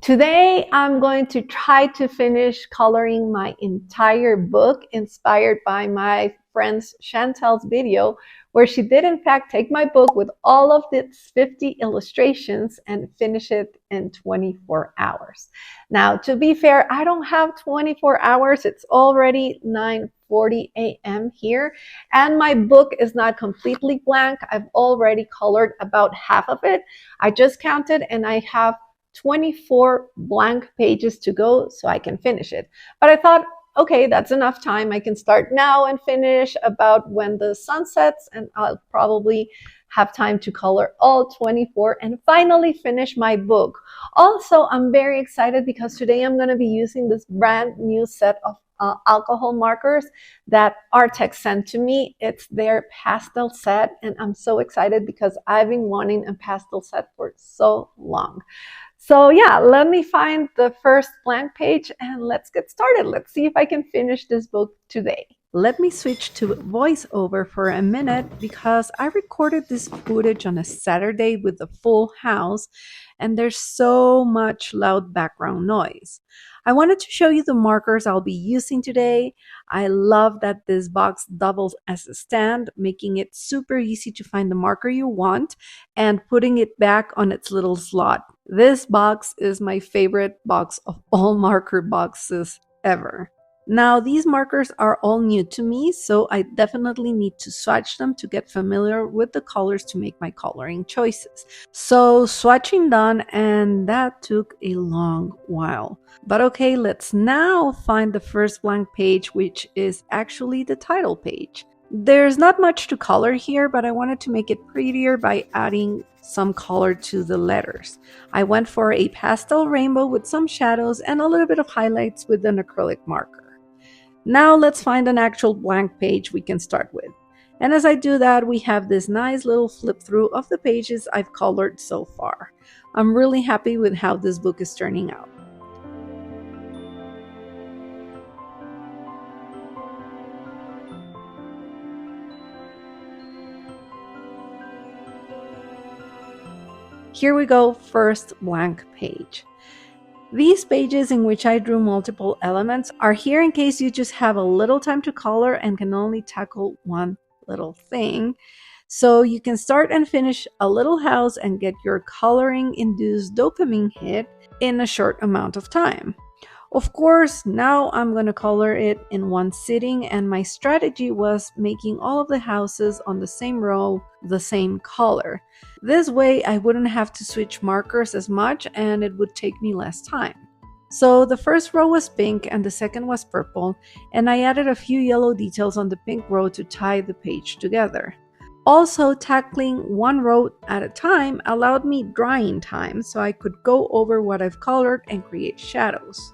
Today, I'm going to try to finish coloring my entire book inspired by my friend Chantel's video, where she did in fact take my book with all of its 50 illustrations and finish it in 24 hours. Now, to be fair, I don't have 24 hours. It's already 9:40 a.m. here, and my book is not completely blank. I've already colored about half of it. I just counted and I have 24 blank pages to go so I can finish it. But I thought, okay, that's enough time. I can start now and finish about when the sun sets, and I'll probably have time to color all 24 and finally finish my book. Also, I'm very excited because today I'm going to be using this brand new set of alcohol markers that Arrtx sent to me. It's their pastel set, and I'm so excited because I've been wanting a pastel set for so long. So yeah, let me find the first blank page and let's get started. Let's see if I can finish this book today. Let me switch to voiceover for a minute because I recorded this footage on a Saturday with the full house and there's so much loud background noise. I wanted to show you the markers I'll be using today. I love that this box doubles as a stand, making it super easy to find the marker you want and putting it back on its little slot. This box is my favorite box of all marker boxes ever. Now, these markers are all new to me, so I definitely need to swatch them to get familiar with the colors to make my coloring choices. So, swatching done, and that took a long while. But okay, let's now find the first blank page, which is actually the title page. There's not much to color here, but I wanted to make it prettier by adding some color to the letters. I went for a pastel rainbow with some shadows and a little bit of highlights with an acrylic marker. Now let's find an actual blank page we can start with. And as I do that, we have this nice little flip through of the pages I've colored so far. I'm really happy with how this book is turning out. Here we go, first blank page. These pages in which I drew multiple elements are here in case you just have a little time to color and can only tackle one little thing. So you can start and finish a little house and get your coloring-induced dopamine hit in a short amount of time. Of course, now I'm going to color it in one sitting, and my strategy was making all of the houses on the same row the same color. This way I wouldn't have to switch markers as much and it would take me less time. So the first row was pink and the second was purple, and I added a few yellow details on the pink row to tie the page together. Also, tackling one row at a time allowed me drying time so I could go over what I've colored and create shadows.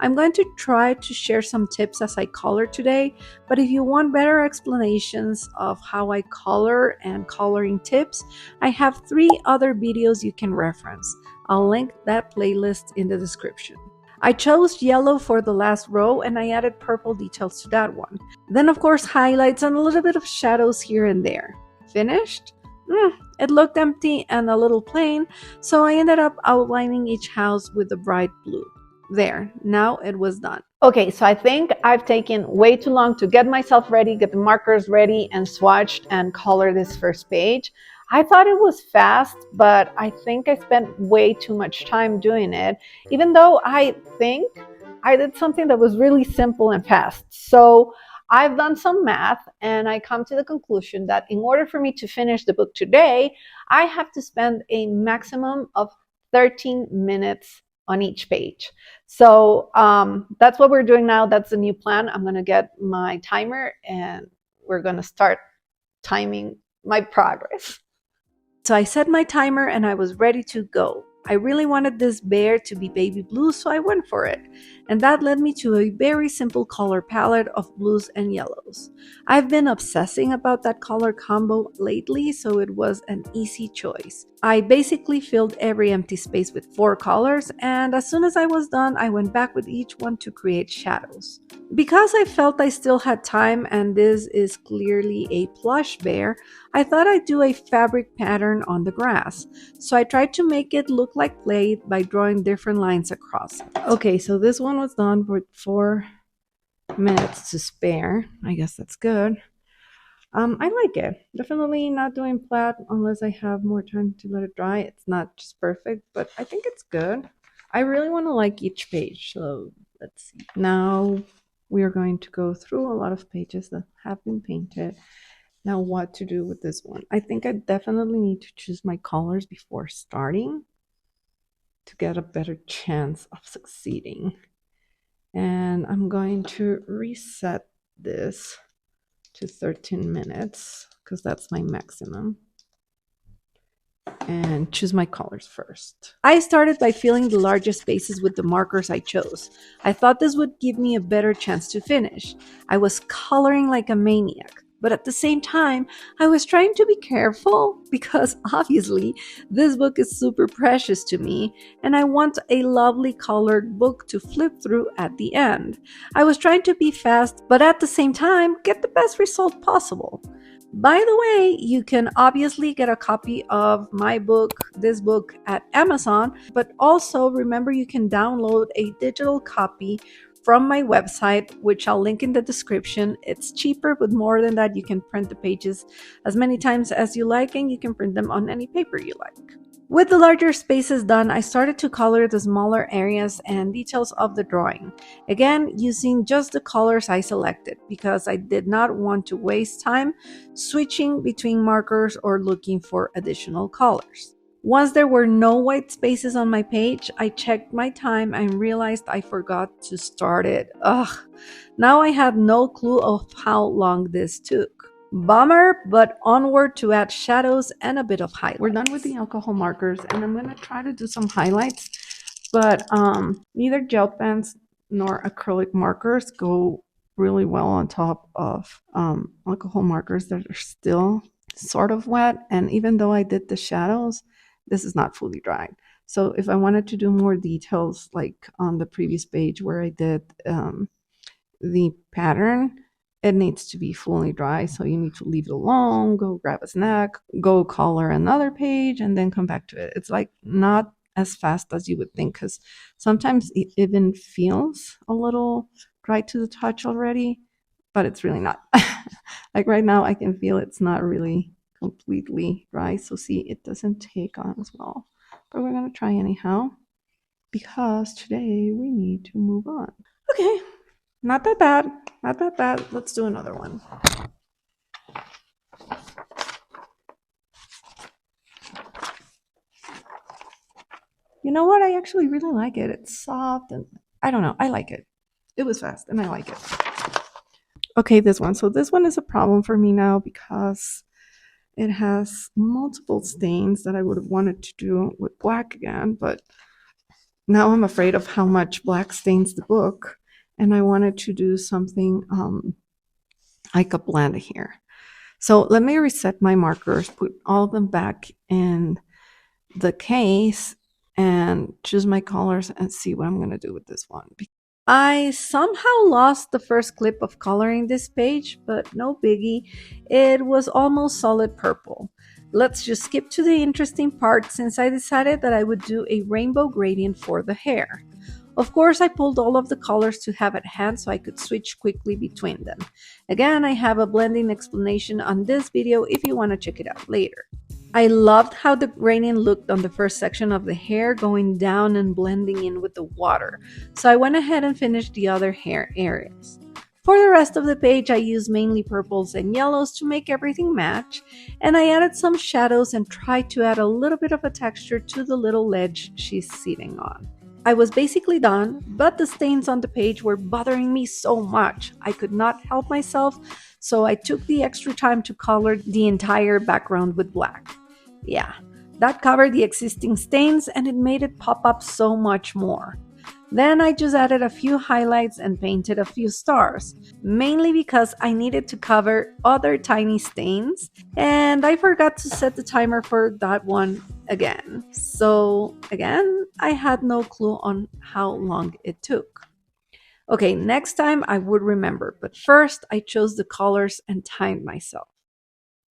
I'm going to try to share some tips as I color today, but if you want better explanations of how I color and coloring tips, I have 3 other videos you can reference. I'll link that playlist in the description. I chose yellow for the last row and I added purple details to that one. Then of course highlights and a little bit of shadows here and there. Finished? It looked empty and a little plain, so I ended up outlining each house with a bright blue. There, now it was done. Okay, so I think I've taken way too long to get myself ready, get the markers ready and swatched and color this first page. I thought it was fast, but I think I spent way too much time doing it, even though I think I did something that was really simple and fast. So I've done some math and I come to the conclusion that in order for me to finish the book today, I have to spend a maximum of 13 minutes on each page. So that's what we're doing now. That's the new plan. I'm going to get my timer and we're going to start timing my progress. So I set my timer and I was ready to go. I really wanted this bear to be baby blue, so I went for it. And that led me to a very simple color palette of blues and yellows. I've been obsessing about that color combo lately, so it was an easy choice. I basically filled every empty space with 4 colors, and as soon as I was done, I went back with each one to create shadows. Because I felt I still had time and this is clearly a plush bear, I thought I'd do a fabric pattern on the grass. So I tried to make it look look like play by drawing different lines across it. Okay, so this one was done with 4 minutes to spare. I guess that's good. I like it. Definitely not doing flat unless I have more time to let it dry. It's not just perfect, but I think it's good. I really want to like each page. So let's see. Now we are going to go through a lot of pages that have been painted. Now what to do with this one? I think I definitely need to choose my colors before starting to get a better chance of succeeding. And I'm going to reset this to 13 minutes because that's my maximum, and choose my colors first. I started by filling the largest spaces with the markers I chose. I thought this would give me a better chance to finish. I was coloring like a maniac, but at the same time, I was trying to be careful because obviously this book is super precious to me and I want a lovely colored book to flip through at the end. I was trying to be fast, but at the same time, get the best result possible. By the way, you can obviously get a copy of my book, this book, at Amazon, but also remember you can download a digital copy from my website, which I'll link in the description. It's cheaper, but more than that, you can print the pages as many times as you like, and you can print them on any paper you like. With the larger spaces done, I started to color the smaller areas and details of the drawing. Again, using just the colors I selected because I did not want to waste time switching between markers or looking for additional colors. Once there were no white spaces on my page, I checked my time and realized I forgot to start it. Ugh, now I had no clue of how long this took. Bummer, but onward to add shadows and a bit of highlights. We're done with the alcohol markers, and I'm going to try to do some highlights, but neither gel pens nor acrylic markers go really well on top of alcohol markers that are still sort of wet. And even though I did the shadows, this is not fully dried. So if I wanted to do more details, like on the previous page where I did the pattern, it needs to be fully dry. So you need to leave it alone, go grab a snack, go color another page, and then come back to it. It's like not as fast as you would think, because sometimes it even feels a little dry to the touch already, but it's really not. Like right now I can feel it's not really completely dry. So see, it doesn't take on as well, but we're going to try anyhow because today we need to move on. Okay, not that bad, not that bad. Let's do another one. You know what? I actually really like it. It's soft and I don't know. I like it. It was fast and I like it. Okay, this one. So this one is a problem for me now because it has multiple stains that I would have wanted to do with black again, but now I'm afraid of how much black stains the book, and I wanted to do something like a blend here. So let me reset my markers, put all of them back in the case, and choose my colors and see what I'm going to do with this one. I somehow lost the first clip of coloring this page, but no biggie. It was almost solid purple. Let's just skip to the interesting part since I decided that I would do a rainbow gradient for the hair. Of course, I pulled all of the colors to have at hand so I could switch quickly between them. Again, I have a blending explanation on this video if you want to check it out later. I loved how the gradient looked on the first section of the hair going down and blending in with the water, so I went ahead and finished the other hair areas. For the rest of the page, I used mainly purples and yellows to make everything match, and I added some shadows and tried to add a little bit of a texture to the little ledge she's sitting on. I was basically done, but the stains on the page were bothering me so much. I could not help myself, so I took the extra time to color the entire background with black. Yeah, that covered the existing stains and it made it pop up so much more. Then I just added a few highlights and painted a few stars, mainly because I needed to cover other tiny stains, and I forgot to set the timer for that one again. So again, I had no clue on how long it took. Okay, next time I would remember, but first I chose the colors and timed myself.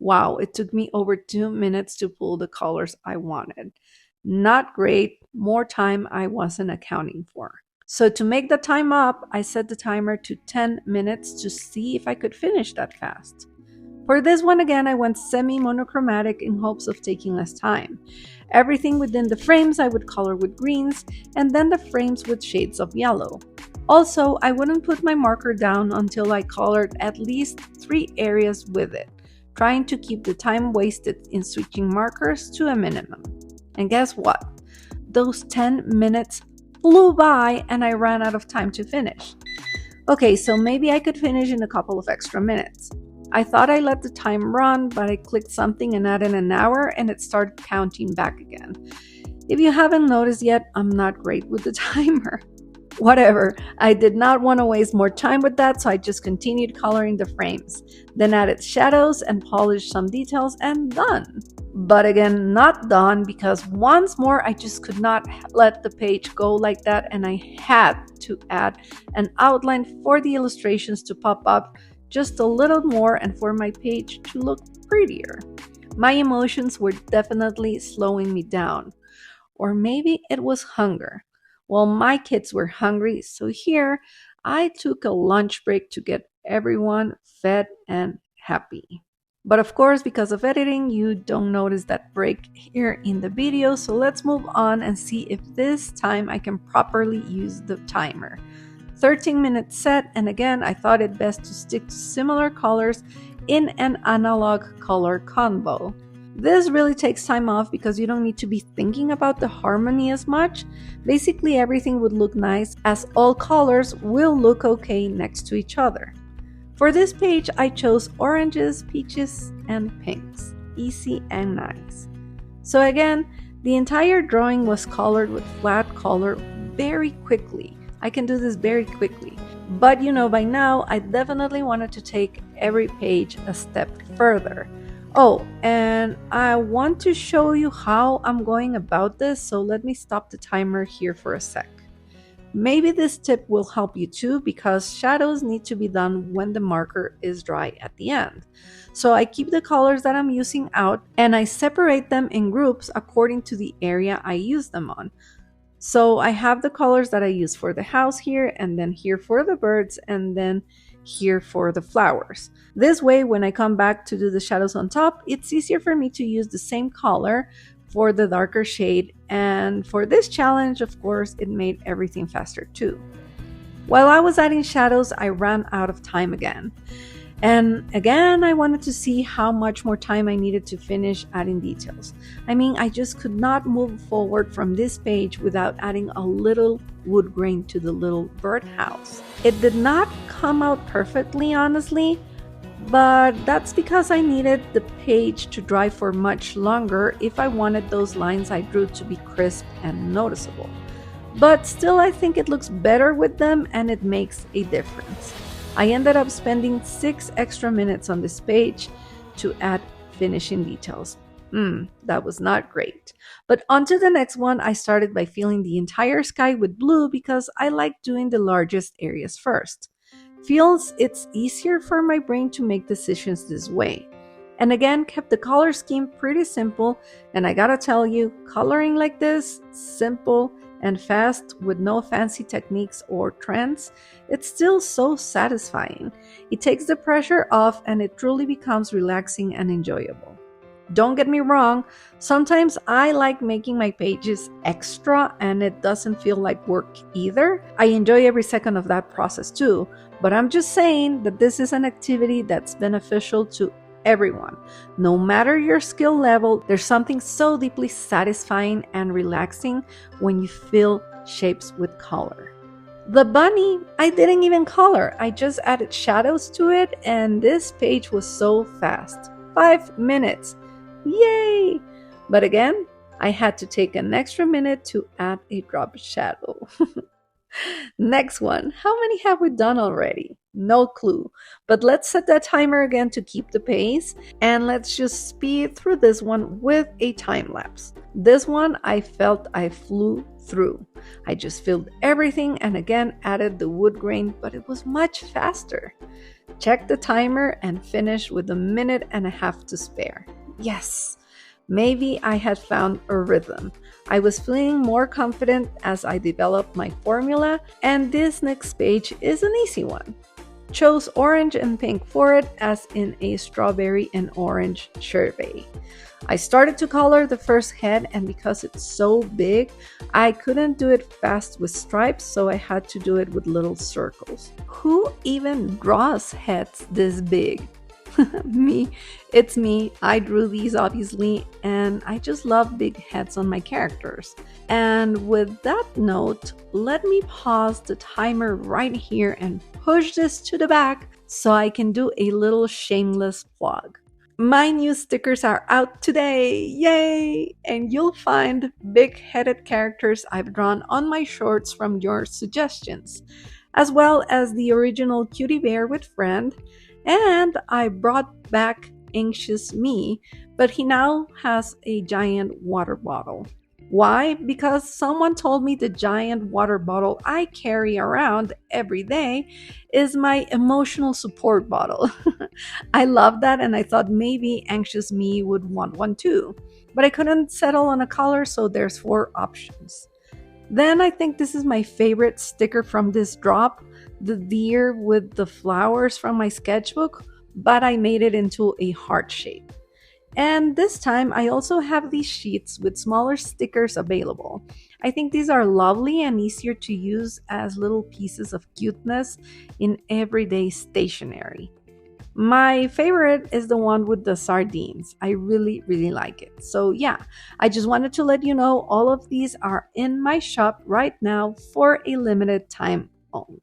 Wow, it took me over 2 minutes to pull the colors I wanted. Not great, more time I wasn't accounting for. So to make the time up, I set the timer to 10 minutes to see if I could finish that fast. For this one again, I went semi-monochromatic in hopes of taking less time. Everything within the frames I would color with greens, and then the frames with shades of yellow. Also, I wouldn't put my marker down until I colored at least 3 areas with it, trying to keep the time wasted in switching markers to a minimum. And guess what? Those 10 minutes flew by and I ran out of time to finish. Okay, so maybe I could finish in a couple of extra minutes. I thought I let the time run, but I clicked something and added an hour and it started counting back again. If you haven't noticed yet, I'm not great with the timer. Whatever, I did not want to waste more time with that, so I just continued coloring the frames, then added shadows and polished some details, and done. But again, not done, because once more I just could not let the page go like that, and I had to add an outline for the illustrations to pop up just a little more and for my page to look prettier. My emotions were definitely slowing me down. Or maybe it was hunger. Well, my kids were hungry, so here I took a lunch break to get everyone fed and happy. But of course, because of editing, you don't notice that break here in the video, so let's move on and see if this time I can properly use the timer. 13 minutes set, and again, I thought it best to stick to similar colors in an analog color combo. This really takes time off because you don't need to be thinking about the harmony as much. Basically, everything would look nice as all colors will look okay next to each other. For this page, I chose oranges, peaches, and pinks. Easy and nice. So again, the entire drawing was colored with flat color very quickly. I can do this very quickly. But you know, by now, I definitely wanted to take every page a step further. Oh, and I want to show you how I'm going about this, so let me stop the timer here for a sec. Maybe this tip will help you too, because shadows need to be done when the marker is dry at the end. So I keep the colors that I'm using out and I separate them in groups according to the area I use them on. So I have the colors that I use for the house here, and then here for the birds, and then here for the flowers. This way, when I come back to do the shadows on top, it's easier for me to use the same color for the darker shade, and for this challenge, of course, it made everything faster too. While I was adding shadows, I ran out of time again. And again, I wanted to see how much more time I needed to finish adding details. I mean, I just could not move forward from this page without adding a little wood grain to the little birdhouse. It did not come out perfectly, honestly, but that's because I needed the page to dry for much longer if I wanted those lines I drew to be crisp and noticeable. But still, I think it looks better with them and it makes a difference. I ended up spending 6 extra minutes on this page to add finishing details. That was not great. But onto the next one, I started by filling the entire sky with blue because I like doing the largest areas first. Feels it's easier for my brain to make decisions this way. And again, kept the color scheme pretty simple, and I gotta tell you, coloring like this, simple and fast with no fancy techniques or trends, it's still so satisfying. It takes the pressure off and it truly becomes relaxing and enjoyable. Don't get me wrong, sometimes I like making my pages extra and it doesn't feel like work either. I enjoy every second of that process too, but I'm just saying that this is an activity that's beneficial to everyone. No matter your skill level, there's something so deeply satisfying and relaxing when you fill shapes with color. The bunny, I didn't even color. I just added shadows to it, and this page was so fast. 5 minutes. Yay! But again, I had to take an extra minute to add a drop shadow. Next one. How many have we done already? No clue. But let's set that timer again to keep the pace. And let's just speed through this one with a time lapse. This one I felt I flew through. I just filled everything and again added the wood grain, but it was much faster. Check the timer and finish with 1.5 minutes to spare. Yes! Maybe I had found a rhythm. I was feeling more confident as I developed my formula, and this next page is an easy one. Chose orange and pink for it, as in a strawberry and orange survey. I started to color the first head, and because it's so big, I couldn't do it fast with stripes, so I had to do it with little circles. Who even draws heads this big? Me. It's me. I drew these obviously, and I just love big heads on my characters. And with that note, let me pause the timer right here and push this to the back so I can do a little shameless plug. My new stickers are out today! Yay! And you'll find big-headed characters I've drawn on my shorts from your suggestions, as well as the original Cutie Bear with Friend, and I brought back Anxious Me, but he now has a giant water bottle. Why? Because someone told me the giant water bottle I carry around every day is my emotional support bottle. I love that, and I thought maybe Anxious Me would want one too. But I couldn't settle on a color, so there's 4 options. Then I think this is my favorite sticker from this drop, the deer with the flowers from my sketchbook, but I made it into a heart shape. And this time I also have these sheets with smaller stickers available. I think these are lovely and easier to use as little pieces of cuteness in everyday stationery. My favorite is the one with the sardines. I really like it. So yeah, I just wanted to let you know all of these are in my shop right now for a limited time only.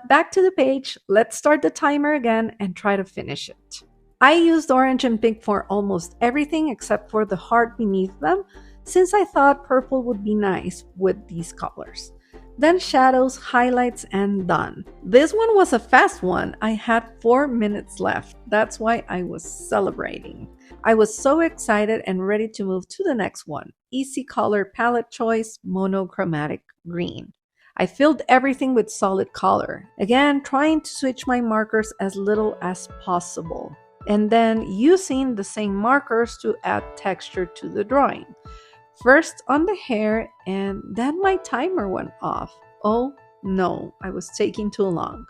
Back to the page, let's start the timer again and try to finish it. I used orange and pink for almost everything except for the heart beneath them, since I thought purple would be nice with these colors. Then shadows, highlights, and done. This one was a fast one. I had 4 minutes left. That's why I was celebrating. I was so excited and ready to move to the next one. Easy color palette choice, monochromatic green. I filled everything with solid color. Again, trying to switch my markers as little as possible. And then using the same markers to add texture to the drawing. First on the hair, and then my timer went off. Oh no, I was taking too long.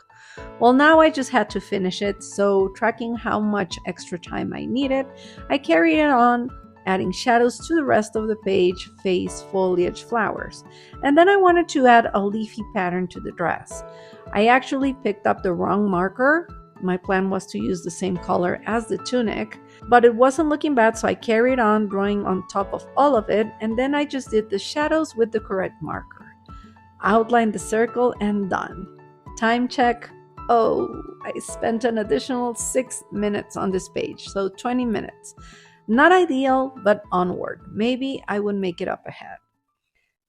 Well, now I just had to finish it, so tracking how much extra time I needed, I carried it on, adding shadows to the rest of the page, face, foliage, flowers. And then I wanted to add a leafy pattern to the dress. I actually picked up the wrong marker. My plan was to use the same color as the tunic, but it wasn't looking bad, so I carried on drawing on top of all of it, and then I just did the shadows with the correct marker. Outlined the circle and done. Time check. Oh, I spent an additional 6 minutes on this page, so 20 minutes. Not ideal, but onward. Maybe I would make it up ahead.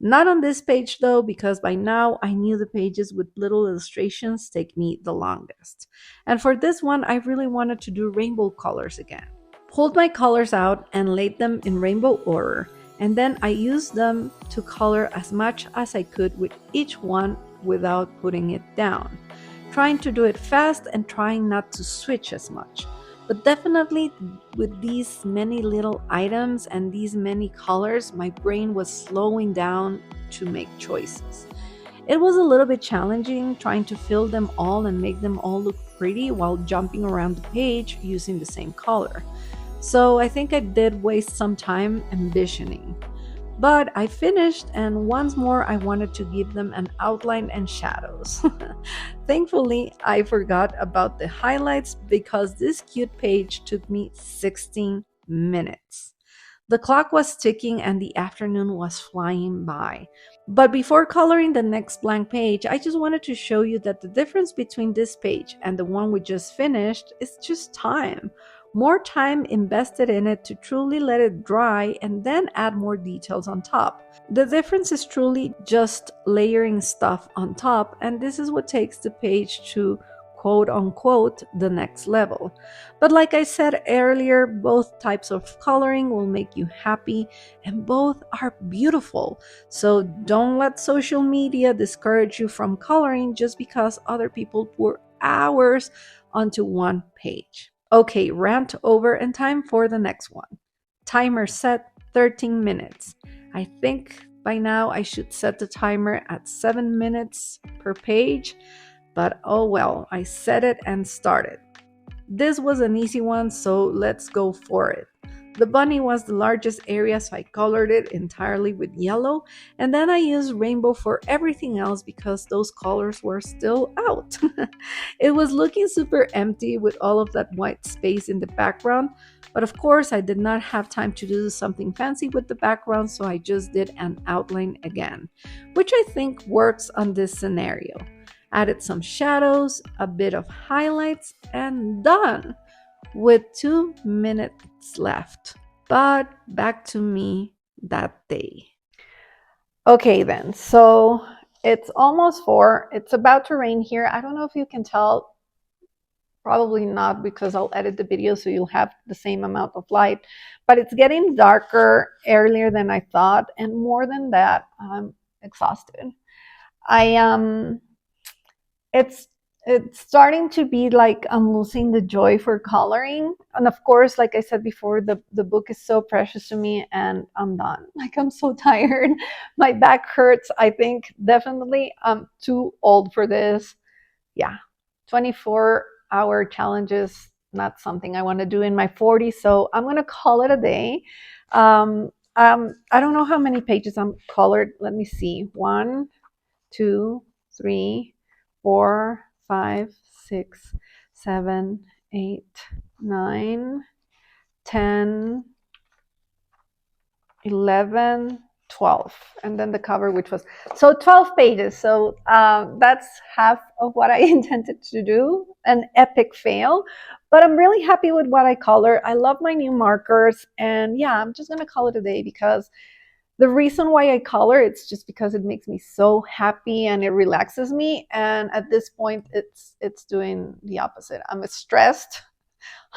Not on this page though, because by now I knew the pages with little illustrations take me the longest. And for this one, I really wanted to do rainbow colors again. Pulled my colors out and laid them in rainbow order, and then I used them to color as much as I could with each one without putting it down. Trying to do it fast and trying not to switch as much. But definitely with these many little items and these many colors, my brain was slowing down to make choices. It was a little bit challenging trying to fill them all and make them all look pretty while jumping around the page using the same color. So I think I did waste some time envisioning. But I finished, and once more I wanted to give them an outline and shadows. Thankfully, I forgot about the highlights because this cute page took me 16 minutes. The clock was ticking and the afternoon was flying by. But before coloring the next blank page, I just wanted to show you that the difference between this page and the one we just finished is just time. More time invested in it to truly let it dry and then add more details on top. The difference is truly just layering stuff on top, and this is what takes the page to quote unquote the next level. But like I said earlier, both types of coloring will make you happy and both are beautiful. So don't let social media discourage you from coloring just because other people pour hours onto one page. Okay, rant over and time for the next one. Timer set 13 minutes. I think By now, I should set the timer at 7 minutes per page, but oh well, I set it and started. This was an easy one, so let's go for it. The bunny was the largest area, so I colored it entirely with yellow, and then I used rainbow for everything else because those colors were still out. It was looking super empty with all of that white space in the background, but of course I did not have time to do something fancy with the background, so I just did an outline again, which I think works on this scenario. Added some shadows, a bit of highlights, and done! With 2 minutes left. But back to me that day. Okay, then, so it's almost 4. It's about to rain here. I don't know if you can tell. Probably not, because I'll edit the video so you'll have the same amount of light. But it's getting darker earlier than I thought. And more than that, I'm exhausted. It's starting to be like I'm losing the joy for coloring. And of course, like I said before, the book is so precious to me, and I'm done. Like, I'm so tired. My back hurts. I think definitely I'm too old for this. Yeah, 24-hour challenges, not something I want to do in my 40s. So I'm going to call it a day. I don't know how many pages I'm colored. Let me see. 1, 2, 3, 4, 5, 6, 7, 8, 9, 10, 11, 12, and then the cover, which was so 12 pages. So that's half of what I intended to do. An epic fail, but I'm really happy with what I color. I love my new markers, and yeah, I'm just gonna call it a day because the reason why I color, it's just because it makes me so happy and it relaxes me. And at this point, it's doing the opposite. I'm stressed,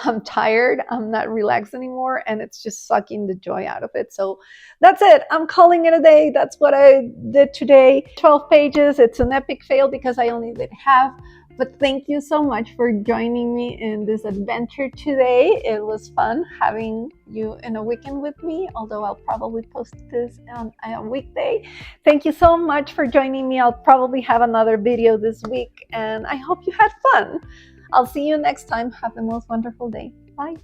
I'm tired, I'm not relaxed anymore, and it's just sucking the joy out of it. So that's it. I'm calling it a day. That's what I did today. 12 pages. It's an epic fail because I only did half. But thank you so much for joining me in this adventure today. It was fun having you in a weekend with me, although I'll probably post this on a weekday. Thank you so much for joining me. I'll probably have another video this week, and I hope you had fun. I'll see you next time. Have the most wonderful day. Bye.